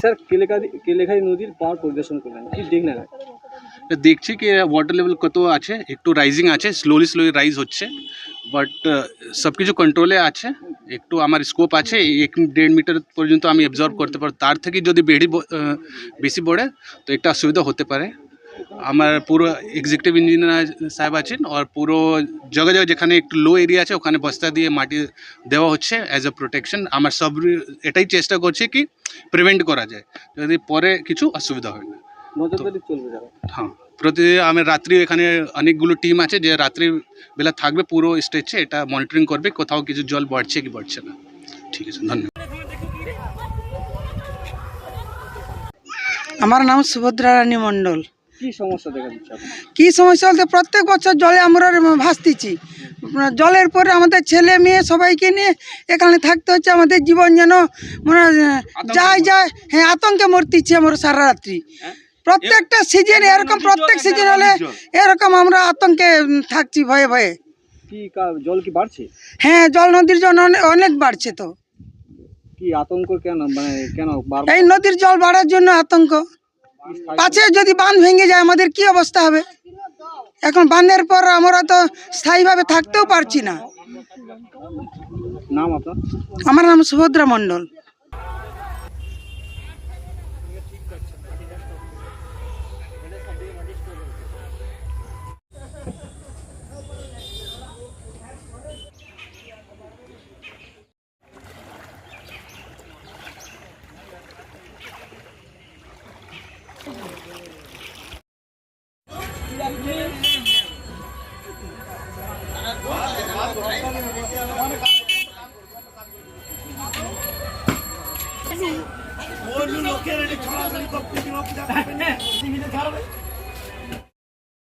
Sir কেলেখাই নদীর পাড় পরিদর্শন করলেন, কি দেখলেন? দেখছি কি ওয়াটার লেভেল কত আছে, একটু রাইজিং আছে, স্লোলি রাইজ হচ্ছে, বাট সব কিছু কন্ট্রোলে আছে। একটু আমার স্কোপ আছে 1-1.5 মিটার পর্যন্ত আমি অবজার্ভ করতে পারবো, তার থেকে যদি বেশি বড়ে তো একটা অসুবিধা হতে পারে। আমার পুরো এক্সিকিউটিভ ইঞ্জিনিয়ার সাহেব আছেন, আর পুরো জায়গায় যেখানে একটু লো এরিয়া আছে ওখানে বস্তা দিয়ে মাটি দেওয়া হচ্ছে অ্যাজ এ প্রোটেকশন। আমার সব এটাই চেষ্টা করছি কি প্রিভেন্ট করা যায়, যদি পরে কিছু অসুবিধা হয় না। নজরদারি চলবে। হ্যাঁ, প্রতিদিন আমি রাত্রি এখানে অনেকগুলো টিম আছে যে রাত্রি বেলা থাকবে পুরো স্টেজে, এটা মনিটরিং করবে কোথাও কিছু জল বাড়ছে কি বাড়ছে না। ঠিক আছে, ধন্যবাদ। আমার নাম সুভদ্রা রানী মণ্ডল। কি সমস্যা দেখা দিচ্ছে আপনার? কি সমস্যা বলতে প্রত্যেক বছর জলে আমরা ভাসতেছি। জলের পরে আমাদের ছেলে মেয়ে সবাইকে নিয়ে এখানে থাকতে হচ্ছে। আমাদের জীবন যেন মানে যায় হ্যাঁ, আতঙ্কে মরতেছি আমরা সারা রাত্রি। প্রত্যেকটা সিজন এরকম, প্রত্যেক সিজন হলে এরকম আমরা আতঙ্কে থাকছি ভয়ে ভয়ে। কি জল কি বাড়ছে? হ্যাঁ, জল নদীর জল অনেক বাড়ছে। তো কি আতঙ্ক কেন, মানে কেন এই নদীর জল বাড়ার জন্য আতঙ্ক। পাছে যদি বাঁধ ভেঙে যায় আমাদের কি অবস্থা হবে? এখন বাঁধের পর আমরা তো স্থায়ীভাবে থাকতেও পারছি না। নাম আপনার? আমার নাম সুভদ্রা মণ্ডল। লোকের ছড়াছড়ি করতে